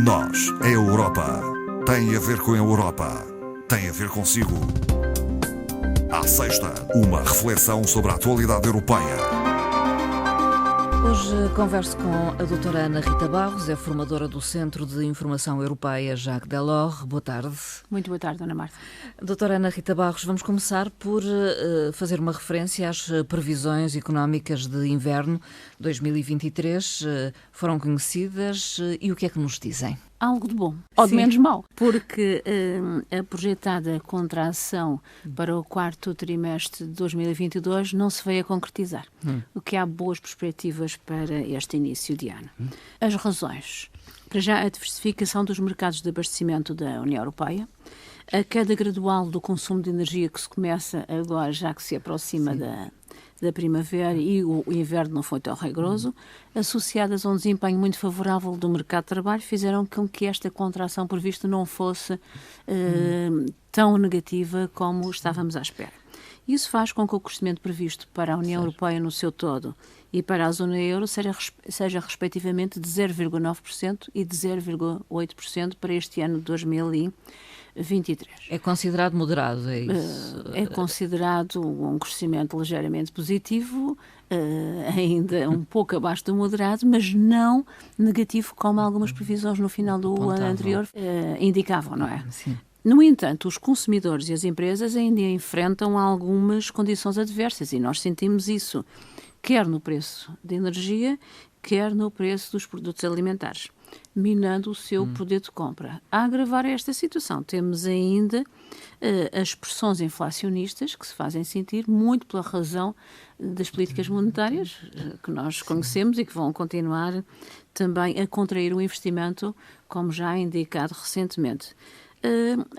Nós, a Europa, tem a ver com a Europa, tem a ver consigo. À sexta, uma reflexão sobre a atualidade europeia. Hoje converso com a doutora Ana Rita Barros, é formadora do Centro de Informação Europeia Jacques Delors. Boa tarde. Muito boa tarde, Dona Marta. Doutora Ana Rita Barros, vamos começar por fazer uma referência às previsões económicas de inverno 2023. Foram conhecidas e o que é que nos dizem? Algo de bom, ou de menos mau, porque a projetada contração para o quarto trimestre de 2022 não se veio a concretizar, o que há boas perspectivas para este início de ano. As razões: para já, a diversificação dos mercados de abastecimento da União Europeia, a queda gradual do consumo de energia que se começa agora, já que se aproxima da primavera e o inverno não foi tão rigoroso, associadas a um desempenho muito favorável do mercado de trabalho, fizeram com que esta contração prevista não fosse tão negativa como estávamos à espera. Isso faz com que o crescimento previsto para a União Europeia no seu todo e para a zona euro seja respectivamente de 0,9% e de 0,8% para este ano de 2023. É considerado moderado, é isso? É considerado um crescimento ligeiramente positivo, ainda um pouco abaixo do moderado, mas não negativo como algumas previsões no final do ano anterior indicavam, não é? Sim. No entanto, os consumidores e as empresas ainda enfrentam algumas condições adversas e nós sentimos isso, quer no preço da energia, quer no preço dos produtos alimentares, minando o seu poder de compra. A agravar esta situação, temos ainda as pressões inflacionistas que se fazem sentir muito pela razão das políticas monetárias que nós conhecemos e que vão continuar também a contrair o investimento, como já indicado recentemente.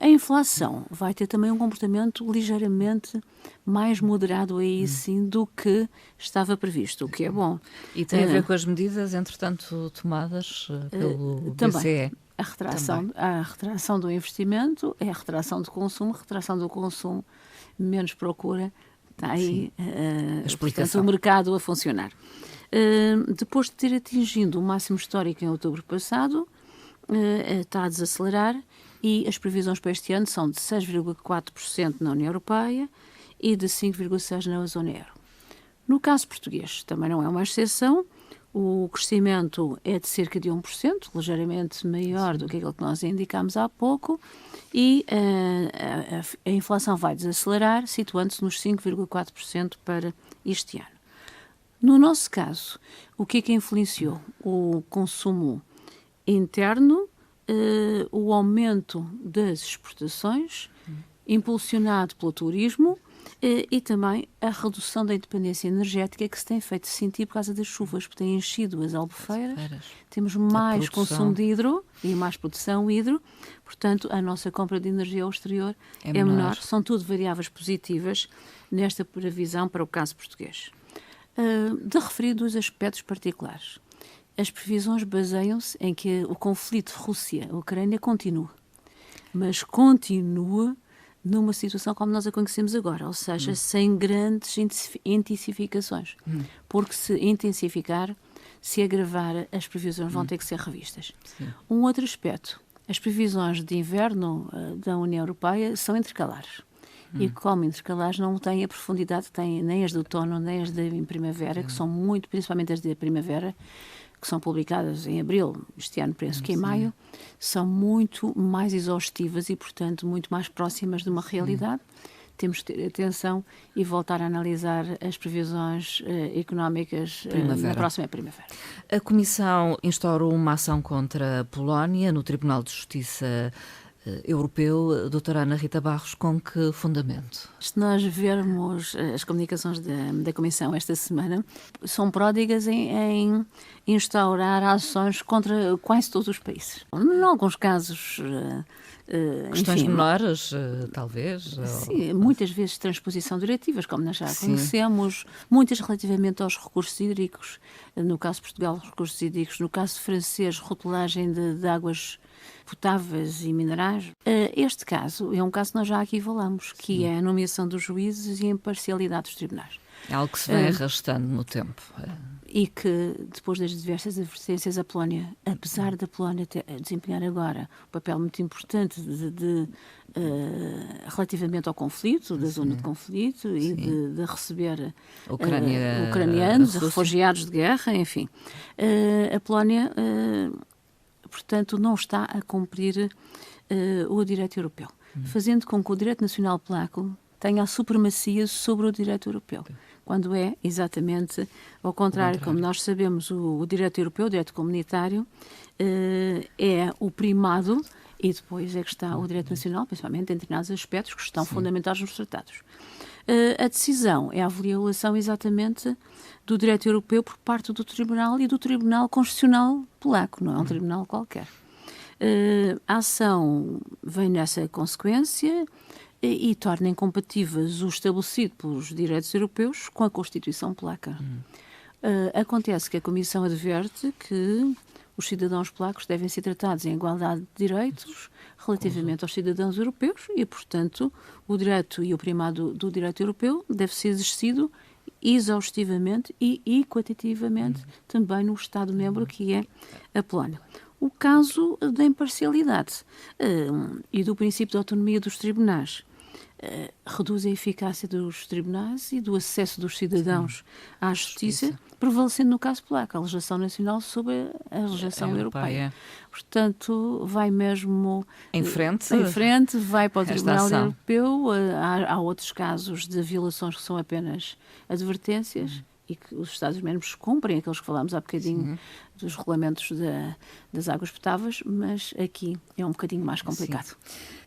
A inflação vai ter também um comportamento ligeiramente mais moderado aí sim do que estava previsto, o que é bom. E tem a ver com as medidas, entretanto, tomadas pelo BCE? A retração do investimento, é a retração do consumo, menos procura, está aí a explicação. Portanto, o mercado a funcionar. Depois de ter atingido o máximo histórico em outubro passado, está a desacelerar e as previsões para este ano são de 6,4% na União Europeia e de 5,6% na zona euro. No caso português, também não é uma exceção, o crescimento é de cerca de 1%, ligeiramente maior do que aquilo que nós indicámos há pouco, e a inflação vai desacelerar, situando-se nos 5,4% para este ano. No nosso caso, o que é que influenciou? O consumo interno, o aumento das exportações, impulsionado pelo turismo, e também a redução da independência energética que se tem feito sentir por causa das chuvas, porque têm enchido as albufeiras, temos mais consumo de hidro e mais produção de hidro, portanto a nossa compra de energia ao exterior é menor. São tudo variáveis positivas nesta previsão para o caso português. De referir dois aspectos particulares. As previsões baseiam-se em que o conflito Rússia-Ucrânia continua, mas continua numa situação como nós a conhecemos agora, ou seja, sem grandes intensificações, porque se intensificar, se agravar, as previsões vão ter que ser revistas. Sim. Um outro aspecto, as previsões de inverno da União Europeia são intercalares. E como intercalares não têm a profundidade que têm nem as de outono, nem as de primavera, que são muito, principalmente as de primavera, que são publicadas em abril, este ano penso que em maio, são muito mais exaustivas e, portanto, muito mais próximas de uma realidade. Temos que ter atenção e voltar a analisar as previsões económicas na próxima primavera. A Comissão instaurou uma ação contra a Polónia no Tribunal de Justiça Europeu. Doutora Ana Rita Barros, com que fundamento? Se nós vermos as comunicações da Comissão esta semana, são pródigas em instaurar ações contra quase todos os países. Em alguns casos... questões menores, talvez? Sim, muitas vezes transposição de diretivas, como nós já conhecemos, muitas relativamente aos recursos hídricos, no caso de Portugal, recursos hídricos, no caso francês, rotulagem de águas potáveis e minerais. Este caso é um caso que nós já aqui falamos, que é a nomeação dos juízes e a imparcialidade dos tribunais. É algo que se vai arrastando no tempo. e que, depois das diversas advertências, a Polónia, apesar da Polónia desempenhar agora um papel muito importante relativamente ao conflito, da zona de conflito, e de receber ucranianos, refugiados de guerra, enfim, a Polónia, portanto, não está a cumprir o direito europeu, fazendo com que o direito nacional polaco tenha a supremacia sobre o direito europeu, quando é exatamente ao contrário. Como nós sabemos, o direito europeu, o direito comunitário, é o primado, e depois é que está o direito nacional, principalmente em determinados aspectos que estão fundamentados nos tratados. A decisão é a avaliação exatamente do direito europeu por parte do Tribunal e do Tribunal Constitucional Polaco, não é um tribunal qualquer. A ação vem nessa consequência e torna incompatíveis o estabelecido pelos direitos europeus com a Constituição polaca. Acontece que a Comissão adverte que os cidadãos polacos devem ser tratados em igualdade de direitos relativamente aos cidadãos europeus e, portanto, o direito e o primado do direito europeu deve ser exercido exaustivamente e equitativamente também no Estado-membro que é a Polónia. O caso da imparcialidade e do princípio de autonomia dos tribunais reduz a eficácia dos tribunais e do acesso dos cidadãos à justiça, prevalecendo no caso polaco a legislação nacional sobre a legislação europeia. Portanto, vai mesmo em frente, vai para o Tribunal Europeu. Há outros casos de violações que são apenas advertências e que os Estados-membros cumprem, aqueles que falámos há bocadinho dos regulamentos das águas potáveis, mas aqui é um bocadinho mais complicado. Sim.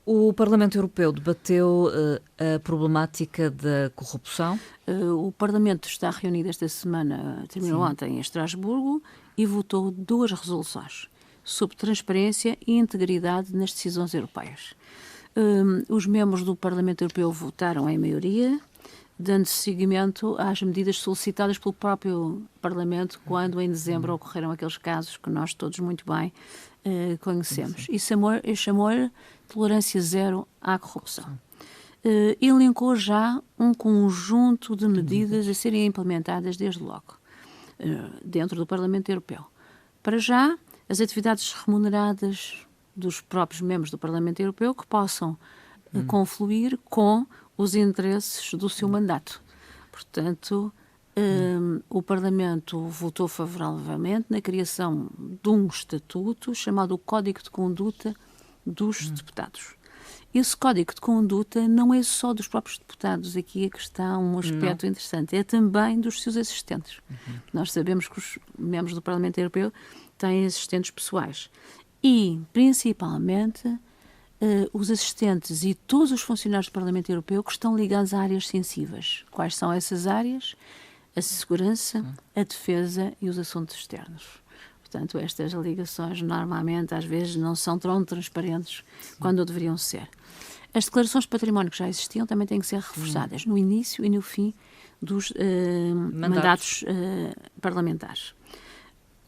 O Parlamento Europeu debateu a problemática da corrupção? O Parlamento está reunido esta semana, terminou ontem em Estrasburgo, e votou 2 resoluções sobre transparência e integridade nas decisões europeias. Os membros do Parlamento Europeu votaram em maioria, dando seguimento às medidas solicitadas pelo próprio Parlamento quando, em dezembro, ocorreram aqueles casos que nós todos muito bem conhecemos. E chamou-lhe tolerância zero à corrupção. Elencou já um conjunto de medidas a serem implementadas desde logo dentro do Parlamento Europeu. Para já, as atividades remuneradas dos próprios membros do Parlamento Europeu que possam confluir com os interesses do seu mandato. Portanto, o Parlamento votou favoravelmente na criação de um estatuto chamado o Código de Conduta dos Deputados. Esse Código de Conduta não é só dos próprios deputados, aqui é que está um aspecto interessante, é também dos seus assistentes. Nós sabemos que os membros do Parlamento Europeu têm assistentes pessoais e, principalmente, os assistentes e todos os funcionários do Parlamento Europeu que estão ligados a áreas sensíveis. Quais são essas áreas? A segurança, a defesa e os assuntos externos. Portanto, estas ligações normalmente, às vezes, não são tão transparentes quando deveriam ser. As declarações de património que já existiam também têm que ser reforçadas no início e no fim dos mandatos parlamentares.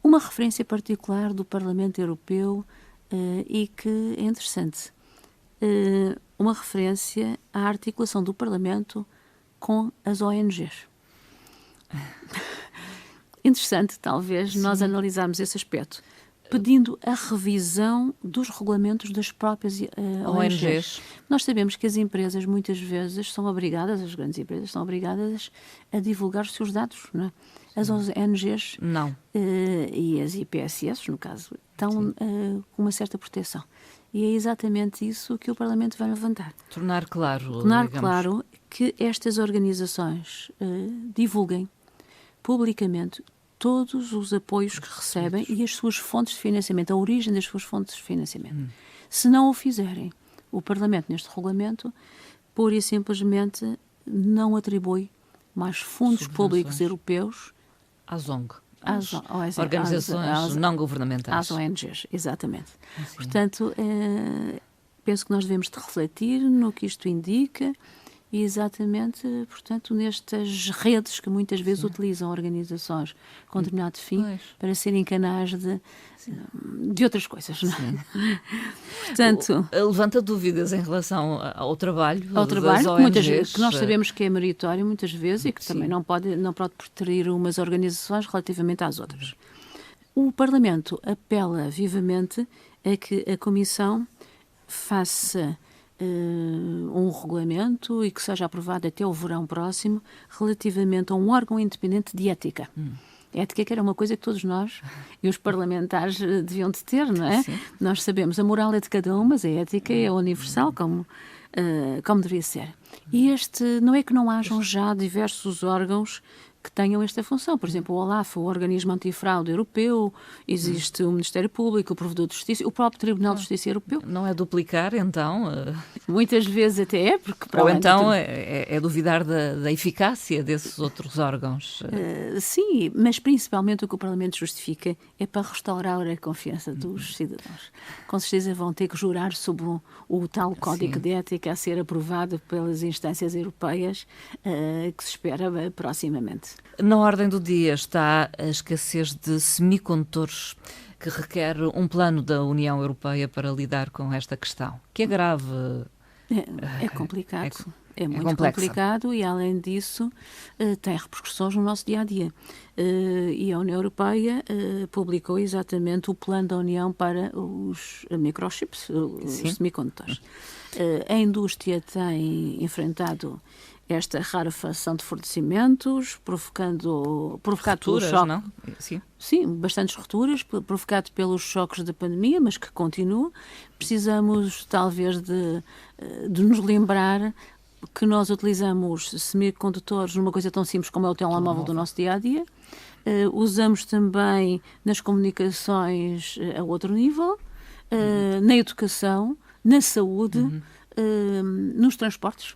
Uma referência particular do Parlamento Europeu e que é interessante. Uma referência à articulação do Parlamento com as ONGs. Interessante, talvez, nós analisarmos esse aspecto, pedindo a revisão dos regulamentos das próprias ONGs. Nós sabemos que as empresas, muitas vezes, são obrigadas, as grandes empresas, são obrigadas a divulgar os seus dados, não é? As ONGs não. E as IPSS, no caso, estão com uma certa proteção. E é exatamente isso que o Parlamento vai levantar. Tornar claro que estas organizações divulguem publicamente todos os apoios que recebem e as suas fontes de financiamento, a origem das suas fontes de financiamento. Se não o fizerem, o Parlamento, neste regulamento, pura e simplesmente não atribui mais fundos públicos europeus às ONG. Às organizações não governamentais. Às ONGs, exatamente. Portanto, penso que nós devemos de refletir no que isto indica exatamente, portanto, nestas redes que muitas vezes utilizam organizações com determinado fim para serem canais de outras coisas. Não é? Portanto, levanta dúvidas em relação ao trabalho que, ONGs, que nós sabemos que é meritório muitas vezes e que também não pode preterir umas organizações relativamente às outras. O Parlamento apela vivamente a que a Comissão faça um regulamento e que seja aprovado até o verão próximo relativamente a um órgão independente de ética. Ética que era uma coisa que todos nós e os parlamentares deviam de ter, não é? Sim. Nós sabemos, a moral é de cada um, mas a ética é universal, como deveria ser. E não é que não hajam já diversos órgãos que tenham esta função. Por exemplo, o OLAF, o Organismo Antifraude Europeu, existe o Ministério Público, o Provedor de Justiça, o próprio Tribunal de Justiça Europeu. Não é duplicar, então? Muitas vezes até é, porque... Ou então é duvidar da eficácia desses outros órgãos? Sim, mas principalmente o que o Parlamento justifica é para restaurar a confiança dos cidadãos. Com certeza vão ter que jurar sob o tal Código de Ética a ser aprovado pelas instâncias europeias, que se espera proximamente. Na ordem do dia está a escassez de semicondutores, que requer um plano da União Europeia para lidar com esta questão, que é grave. É complicado. É muito complicado e, além disso, tem repercussões no nosso dia-a-dia. E a União Europeia publicou exatamente o plano da União para os microchips, os semicondutores. A indústria tem enfrentado esta rarefação de fornecimentos, provocado pelo choque. Não? Sim, bastantes rupturas, provocado pelos choques da pandemia, mas que continua. Precisamos, talvez, de nos lembrar que nós utilizamos semicondutores numa coisa tão simples como é o telemóvel do nosso dia-a-dia. Usamos também nas comunicações a outro nível, na educação, na saúde, nos transportes.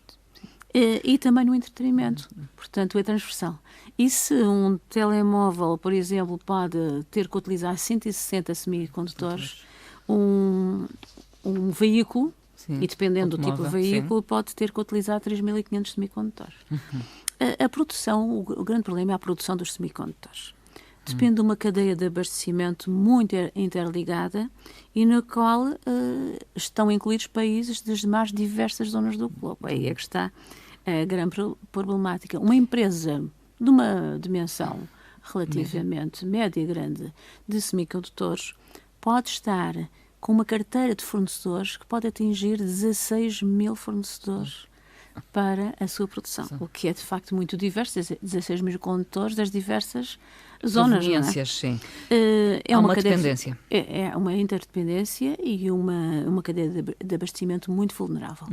E também no entretenimento, portanto é transversal. E se um telemóvel, por exemplo, pode ter que utilizar 160 semicondutores, um veículo, e dependendo do tipo de veículo, pode ter que utilizar 3.500 semicondutores. A produção, o grande problema é a produção dos semicondutores. Depende de uma cadeia de abastecimento muito interligada e na qual estão incluídos países das mais diversas zonas do globo. Aí é que está a grande problemática. Uma empresa de uma dimensão relativamente média e grande de semicondutores pode estar com uma carteira de fornecedores que pode atingir 16 mil fornecedores para a sua produção, o que é de facto muito diverso, 16 mil condutores das diversas zonas. Sim. É uma dependência. É uma interdependência e uma cadeia de abastecimento muito vulnerável.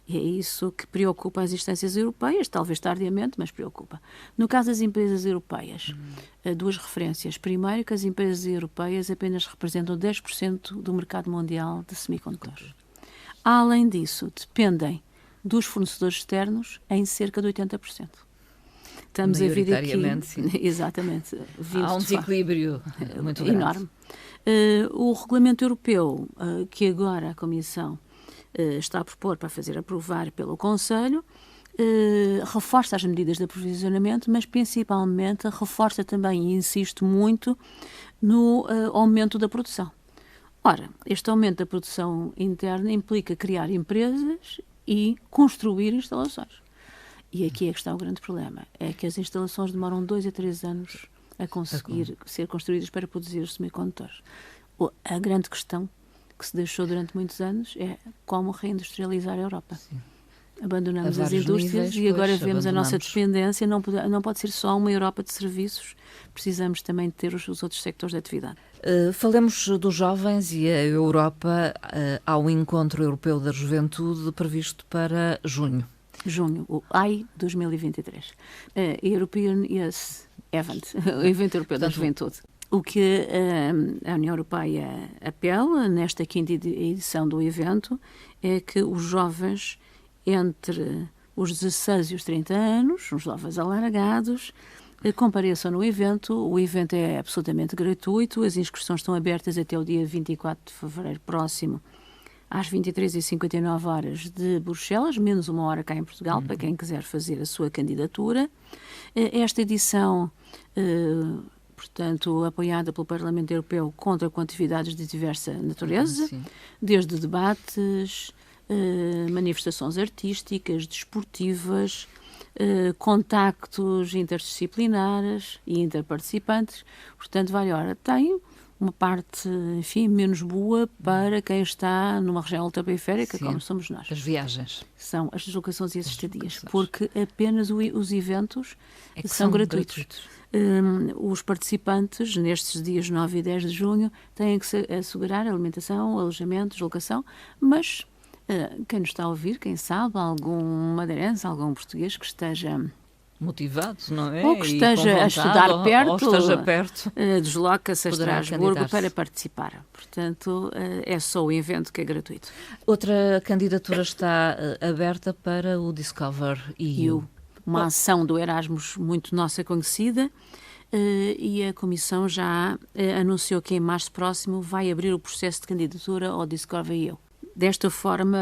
E é isso que preocupa as instâncias europeias, talvez tardiamente, mas preocupa. No caso das empresas europeias, duas referências. Primeiro, que as empresas europeias apenas representam 10% do mercado mundial de semicondutores. Além disso, dependem dos fornecedores externos em cerca de 80%. Estamos a vir aqui... Sim. Exatamente. Há um desequilíbrio muito grande. Enorme. O regulamento europeu, que agora a Comissão está a propor para fazer aprovar pelo Conselho, reforça as medidas de aprovisionamento, mas principalmente reforça também, e insisto muito, no aumento da produção. Ora, este aumento da produção interna implica criar empresas e construir instalações. E aqui é que está o grande problema. É que as instalações demoram 2 a 3 anos a conseguir ser construídas para produzir os semicondutores. A grande questão que se deixou durante muitos anos é como reindustrializar a Europa. Sim. Abandonamos as indústrias e agora vemos a nossa dependência. Não pode ser só uma Europa de serviços. Precisamos também de ter os outros sectores de atividade. Falemos dos jovens e a Europa ao Encontro Europeu da Juventude previsto para junho. O AI 2023. European Youth Event, o evento europeu da juventude. O que a União Europeia apela nesta 5ª edição do evento é que os jovens entre os 16 e os 30 anos, os jovens alargados, compareçam no evento. O evento é absolutamente gratuito, as inscrições estão abertas até o dia 24 de fevereiro próximo, às 23h59 de Bruxelas, menos 1 hora cá em Portugal, para quem quiser fazer a sua candidatura. Esta edição, portanto, apoiada pelo Parlamento Europeu, conta com atividades de diversa natureza, desde debates, manifestações artísticas, desportivas, contactos interdisciplinares e interparticipantes. Portanto, tem uma parte, enfim, menos boa para quem está numa região ultraperiférica, como somos nós. As viagens. São as deslocações e as estadias, porque apenas os eventos são gratuitos. Os participantes, nestes dias 9 e 10 de junho, têm que assegurar alimentação, alojamento, deslocação, mas quem nos está a ouvir, quem sabe, algum madeirense, algum português que esteja motivado, não é? Ou que esteja a estudar perto, ou esteja perto, desloca-se a Estrasburgo para participar. Portanto, é só o evento que é gratuito. Outra candidatura está aberta para o Discover EU. Uma ação do Erasmus muito nossa conhecida, e a Comissão já anunciou que em março próximo vai abrir o processo de candidatura ao Discover EU. Desta forma,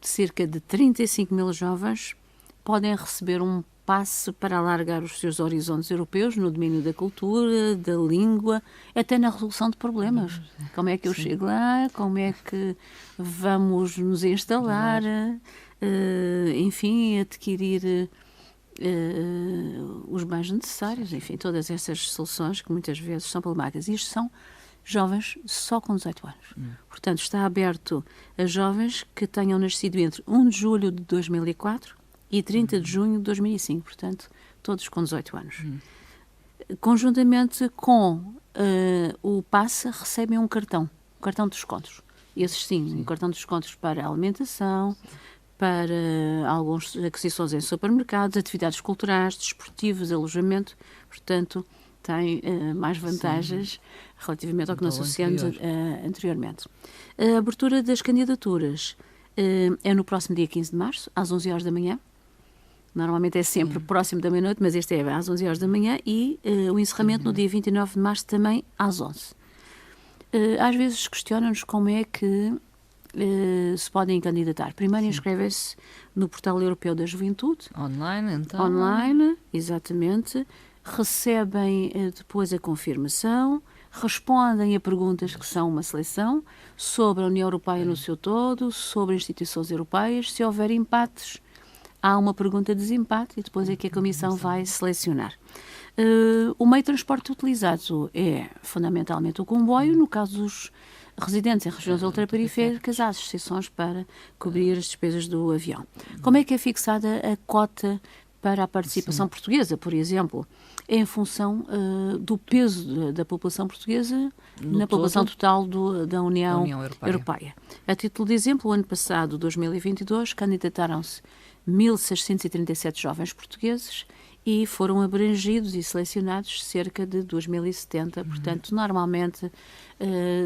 cerca de 35 mil jovens podem receber um passe para alargar os seus horizontes europeus no domínio da cultura, da língua, até na resolução de problemas. Como é que eu chego lá? Como é que vamos nos instalar? Enfim, adquirir os bens necessários. Enfim, todas essas soluções que muitas vezes são problemáticas. Isto são jovens só com 18 anos. Portanto, está aberto a jovens que tenham nascido entre 1 de julho de 2004 e 30 de junho de 2005, portanto, todos com 18 anos. Conjuntamente com o passe, recebem um cartão de descontos. Esses um cartão de descontos para alimentação, para algumas aquisições em supermercados, atividades culturais, desportivas, alojamento, portanto, tem mais vantagens relativamente ao que nós associamos anteriormente. A abertura das candidaturas é no próximo dia 15 de março, às 11 horas da manhã. Normalmente é sempre próximo da meia-noite, mas este é às 11 horas da manhã, e o encerramento no dia 29 de março também às 11. Às vezes questionam-nos como é que se podem candidatar. Primeiro inscrevem-se no Portal Europeu da Juventude. Online, então? Online, exatamente. Recebem depois a confirmação, respondem a perguntas que são uma seleção sobre a União Europeia no seu todo, sobre instituições europeias. Se houver empates, há uma pergunta de desempate e depois é que a Comissão vai selecionar. O meio de transporte utilizado é fundamentalmente o comboio. No caso dos residentes em regiões ultraperiféricas, há exceções para cobrir as despesas do avião. Como é que é fixada a cota para a participação portuguesa, por exemplo? É em função do peso da população portuguesa na população total da União Europeia. A título de exemplo, o ano passado, 2022, candidataram-se 1.637 jovens portugueses e foram abrangidos e selecionados cerca de 2.070, portanto, normalmente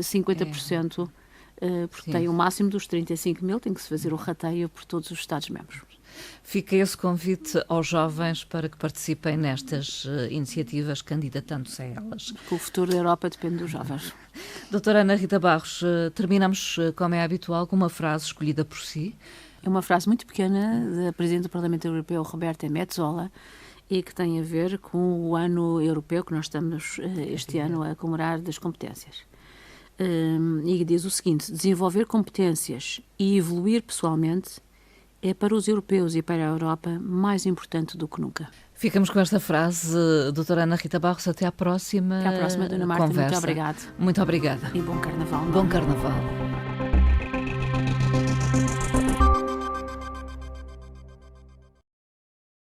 50%, porque tem o máximo dos 35 mil, tem que se fazer o rateio por todos os Estados-membros. Fica esse convite aos jovens para que participem nestas iniciativas, candidatando-se a elas. O futuro da Europa depende dos jovens. Doutora Ana Rita Barros, terminamos, como é habitual, com uma frase escolhida por si. É uma frase muito pequena da Presidente do Parlamento Europeu, Roberta Metsola, e que tem a ver com o ano europeu que nós estamos este ano a comemorar das competências. E diz o seguinte: desenvolver competências e evoluir pessoalmente é para os europeus e para a Europa mais importante do que nunca. Ficamos com esta frase, doutora Ana Rita Barros. Até à próxima. Até à próxima, Dona Marta. Conversa. Muito obrigada. Muito obrigada. E bom Carnaval. Bom Carnaval.